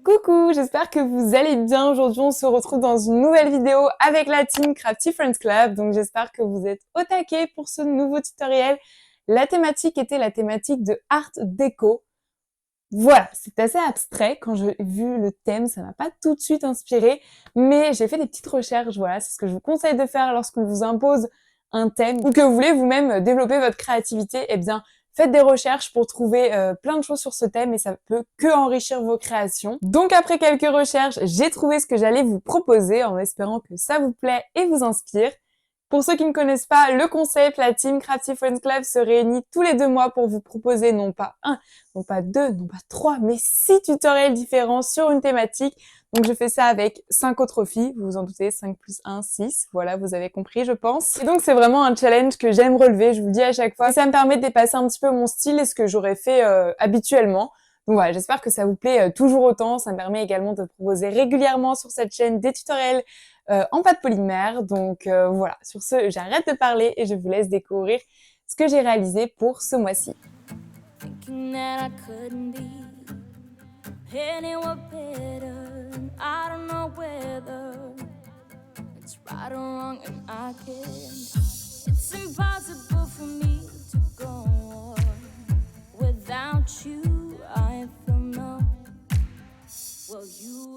Coucou, j'espère que vous allez bien. Aujourd'hui, on se retrouve dans une nouvelle vidéo avec la team Crafty Friends Club. Donc, j'espère que vous êtes au taquet pour ce nouveau tutoriel. La thématique était la thématique de Art Déco. Voilà, c'est assez abstrait. Quand j'ai vu le thème, ça m'a pas tout de suite inspiré, mais j'ai fait des petites recherches. Voilà, c'est ce que je vous conseille de faire lorsqu'on vous impose un thème ou que vous voulez vous-même développer votre créativité. Eh bien, faites des recherches pour trouver plein de choses sur ce thème et ça peut que enrichir vos créations. Donc après quelques recherches, j'ai trouvé ce que j'allais vous proposer en espérant que ça vous plaît et vous inspire. Pour ceux qui ne connaissent pas le concept, la team Crafty Friends Club se réunit tous les 2 mois pour vous proposer non pas un, non pas 2, non pas 3, mais 6 tutoriels différents sur une thématique. Donc je fais ça avec 5 autres filles, vous vous en doutez, 5 plus 1, 6. Voilà, vous avez compris, je pense. Et donc c'est vraiment un challenge que j'aime relever, je vous le dis à chaque fois. Et ça me permet de dépasser un petit peu mon style et ce que j'aurais fait habituellement. Donc voilà, j'espère que ça vous plaît toujours autant. Ça me permet également de proposer régulièrement sur cette chaîne des tutoriels en pâte polymère. Donc voilà, sur ce, j'arrête de parler et je vous laisse découvrir ce que j'ai réalisé pour ce mois-ci.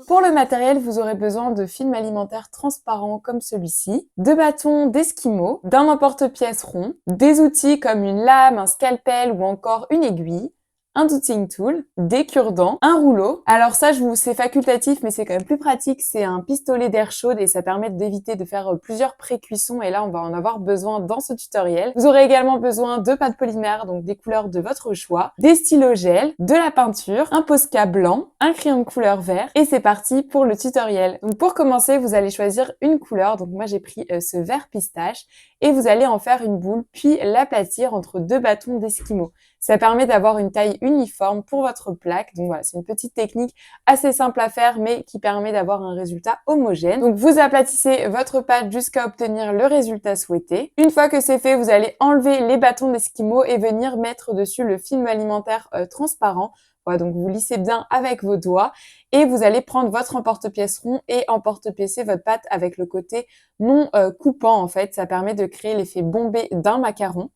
Pour le matériel, vous aurez besoin de film alimentaire transparent comme celui-ci, de bâtons d'esquimaux, d'un emporte-pièce rond, des outils comme une lame, un scalpel ou encore une aiguille, un douting tool, des cure-dents, un rouleau. Alors ça, c'est facultatif, mais c'est quand même plus pratique. C'est un pistolet d'air chaude et ça permet d'éviter de faire plusieurs pré-cuissons. Et là, on va en avoir besoin dans ce tutoriel. Vous aurez également besoin de pâte polymère, donc des couleurs de votre choix, des stylos gel, de la peinture, un Posca blanc, un crayon de couleur vert. Et c'est parti pour le tutoriel. Donc pour commencer, vous allez choisir une couleur. Donc moi, j'ai pris ce vert pistache et vous allez en faire une boule, puis l'aplatir entre 2 bâtons d'esquimaux. Ça permet d'avoir une taille uniforme pour votre plaque. Donc voilà, c'est une petite technique assez simple à faire, mais qui permet d'avoir un résultat homogène. Donc vous aplatissez votre pâte jusqu'à obtenir le résultat souhaité. Une fois que c'est fait, vous allez enlever les bâtons d'esquimaux et venir mettre dessus le film alimentaire transparent. Voilà, donc vous lissez bien avec vos doigts et vous allez prendre votre emporte-pièce rond et emporte-piécer votre pâte avec le côté non coupant en fait. Ça permet de créer l'effet bombé d'un macaron.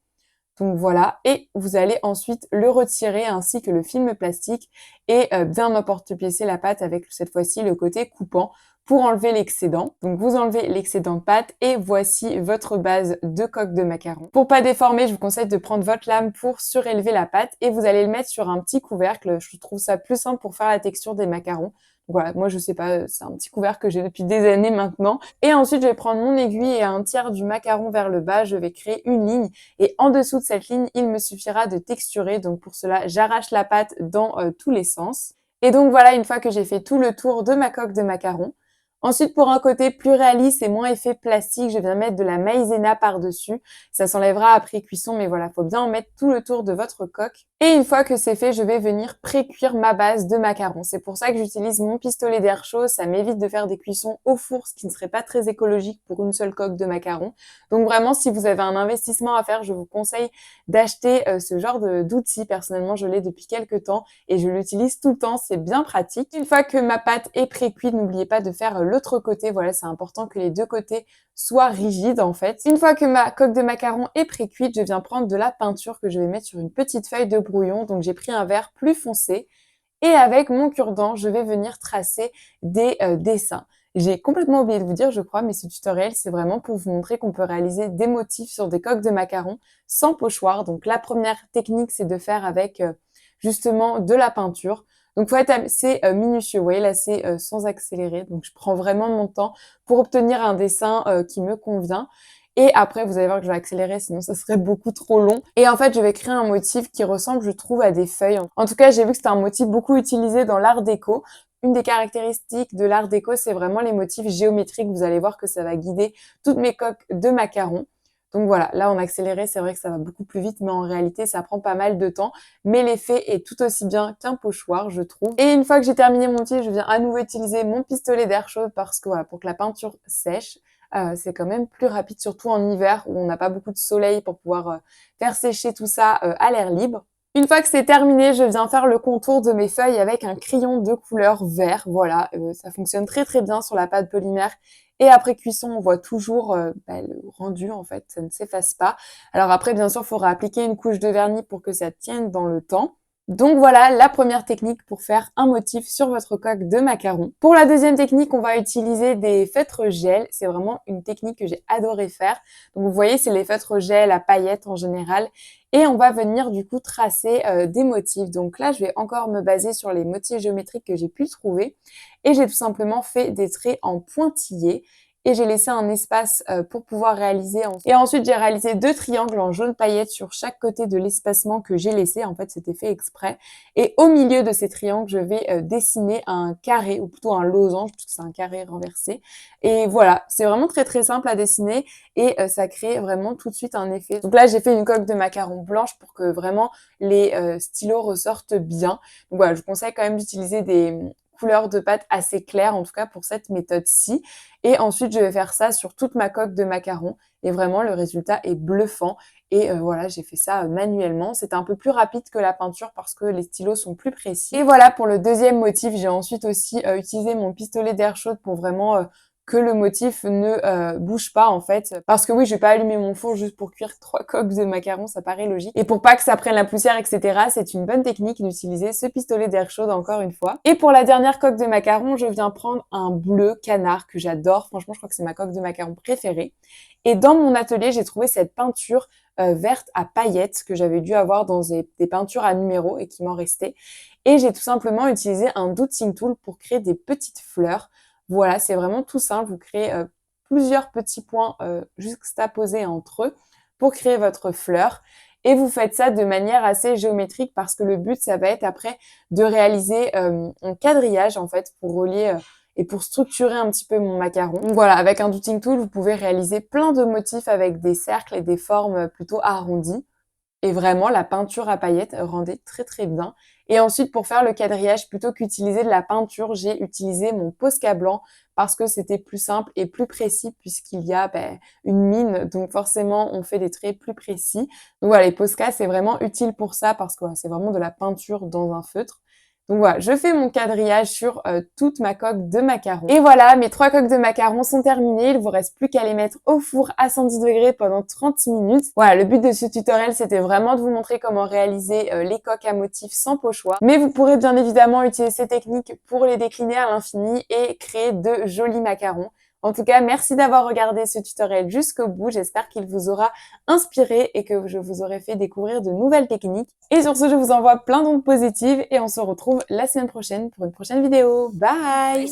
Donc voilà, et vous allez ensuite le retirer ainsi que le film plastique et bien emporte-piécer la pâte avec cette fois-ci le côté coupant pour enlever l'excédent. Donc vous enlevez l'excédent de pâte et voici votre base de coque de macaron. Pour pas déformer, je vous conseille de prendre votre lame pour surélever la pâte et vous allez le mettre sur un petit couvercle. Je trouve ça plus simple pour faire la texture des macarons. Voilà, moi je sais pas, c'est un petit couvercle que j'ai depuis des années maintenant. Et ensuite je vais prendre mon aiguille et à un tiers du macaron vers le bas, je vais créer une ligne. Et en dessous de cette ligne, il me suffira de texturer. Donc pour cela, j'arrache la pâte dans tous les sens. Et donc voilà, une fois que j'ai fait tout le tour de ma coque de macaron. Ensuite, pour un côté plus réaliste et moins effet plastique, je viens mettre de la maïzena par-dessus. Ça s'enlèvera après cuisson, mais voilà, faut bien en mettre tout le tour de votre coque. Et une fois que c'est fait, je vais venir pré-cuire ma base de macarons. C'est pour ça que j'utilise mon pistolet d'air chaud. Ça m'évite de faire des cuissons au four, ce qui ne serait pas très écologique pour une seule coque de macarons. Donc vraiment, si vous avez un investissement à faire, je vous conseille d'acheter ce genre d'outils. Personnellement, je l'ai depuis quelques temps et je l'utilise tout le temps. C'est bien pratique. Une fois que ma pâte est pré-cuite, n'oubliez pas de faire l'autre côté. Voilà, c'est important que les deux côtés soient rigides en fait. Une fois que ma coque de macaron est pré-cuite, je viens prendre de la peinture que je vais mettre sur une petite feuille de brouillon. Donc j'ai pris un vert plus foncé et avec mon cure-dent, je vais venir tracer des dessins. J'ai complètement oublié de vous dire, je crois, mais ce tutoriel, c'est vraiment pour vous montrer qu'on peut réaliser des motifs sur des coques de macarons sans pochoir. Donc la première technique, c'est de faire avec justement de la peinture. Donc, faut être assez minutieux. Vous voyez, là, c'est sans accélérer. Donc, je prends vraiment mon temps pour obtenir un dessin qui me convient. Et après, vous allez voir que je vais accélérer, sinon ça serait beaucoup trop long. Et en fait, je vais créer un motif qui ressemble, je trouve, à des feuilles. En tout cas, j'ai vu que c'était un motif beaucoup utilisé dans l'art déco. Une des caractéristiques de l'art déco, c'est vraiment les motifs géométriques. Vous allez voir que ça va guider toutes mes coques de macarons. Donc voilà, là en accéléré, c'est vrai que ça va beaucoup plus vite, mais en réalité, ça prend pas mal de temps. Mais l'effet est tout aussi bien qu'un pochoir, je trouve. Et une fois que j'ai terminé mon tir, je viens à nouveau utiliser mon pistolet d'air chaud parce que voilà, pour que la peinture sèche, c'est quand même plus rapide, surtout en hiver où on n'a pas beaucoup de soleil pour pouvoir faire sécher tout ça à l'air libre. Une fois que c'est terminé, je viens faire le contour de mes feuilles avec un crayon de couleur vert. Voilà, ça fonctionne très très bien sur la pâte polymère. Et après cuisson, on voit toujours le rendu, en fait, ça ne s'efface pas. Alors après, bien sûr, il faudra appliquer une couche de vernis pour que ça tienne dans le temps. Donc voilà la première technique pour faire un motif sur votre coque de macaron. Pour la deuxième technique, on va utiliser des feutres gel. C'est vraiment une technique que j'ai adoré faire. Donc vous voyez, c'est les feutres gel à paillettes en général. Et on va venir du coup tracer des motifs. Donc là, je vais encore me baser sur les motifs géométriques que j'ai pu trouver. Et j'ai tout simplement fait des traits en pointillés. Et j'ai laissé un espace pour pouvoir réaliser. Et ensuite, j'ai réalisé 2 triangles en jaune paillette sur chaque côté de l'espacement que j'ai laissé. En fait, c'était fait exprès. Et au milieu de ces triangles, je vais dessiner un carré, ou plutôt un losange, puisque c'est un carré renversé. Et voilà, c'est vraiment très très simple à dessiner et ça crée vraiment tout de suite un effet. Donc là, j'ai fait une coque de macaron blanche pour que vraiment les stylos ressortent bien. Donc voilà, je vous conseille quand même d'utiliser des couleurs de pâte assez claires, en tout cas pour cette méthode-ci. Et ensuite, je vais faire ça sur toute ma coque de macaron. Et vraiment, le résultat est bluffant. Et voilà, j'ai fait ça manuellement. C'était un peu plus rapide que la peinture parce que les stylos sont plus précis. Et voilà, pour le deuxième motif, j'ai ensuite aussi utilisé mon pistolet d'air chaude pour vraiment que le motif ne bouge pas en fait. Parce que oui, je vais pas allumer mon four juste pour cuire 3 coques de macarons, ça paraît logique. Et pour pas que ça prenne la poussière, etc., c'est une bonne technique d'utiliser ce pistolet d'air chaude encore une fois. Et pour la dernière coque de macarons, je viens prendre un bleu canard que j'adore. Franchement, je crois que c'est ma coque de macarons préférée. Et dans mon atelier, j'ai trouvé cette peinture verte à paillettes que j'avais dû avoir dans des peintures à numéros et qui m'en restait. Et j'ai tout simplement utilisé un doodling tool pour créer des petites fleurs. Voilà, c'est vraiment tout simple. Vous créez plusieurs petits points juxtaposés entre eux pour créer votre fleur. Et vous faites ça de manière assez géométrique parce que le but, ça va être après de réaliser un quadrillage en fait pour relier et pour structurer un petit peu mon macaron. Donc voilà, avec un doodling tool, vous pouvez réaliser plein de motifs avec des cercles et des formes plutôt arrondies. Et vraiment, la peinture à paillettes rendait très très bien. Et ensuite, pour faire le quadrillage, plutôt qu'utiliser de la peinture, j'ai utilisé mon Posca blanc parce que c'était plus simple et plus précis puisqu'il y a une mine. Donc forcément, on fait des traits plus précis. Donc voilà, les Posca, c'est vraiment utile pour ça parce que c'est vraiment de la peinture dans un feutre. Donc voilà, je fais mon quadrillage sur toute ma coque de macarons. Et voilà, mes 3 coques de macarons sont terminées. Il vous reste plus qu'à les mettre au four à 110 degrés pendant 30 minutes. Voilà, le but de ce tutoriel, c'était vraiment de vous montrer comment réaliser les coques à motifs sans pochoir. Mais vous pourrez bien évidemment utiliser ces techniques pour les décliner à l'infini et créer de jolis macarons. En tout cas, merci d'avoir regardé ce tutoriel jusqu'au bout. J'espère qu'il vous aura inspiré et que je vous aurai fait découvrir de nouvelles techniques. Et sur ce, je vous envoie plein d'ondes positives et on se retrouve la semaine prochaine pour une prochaine vidéo. Bye!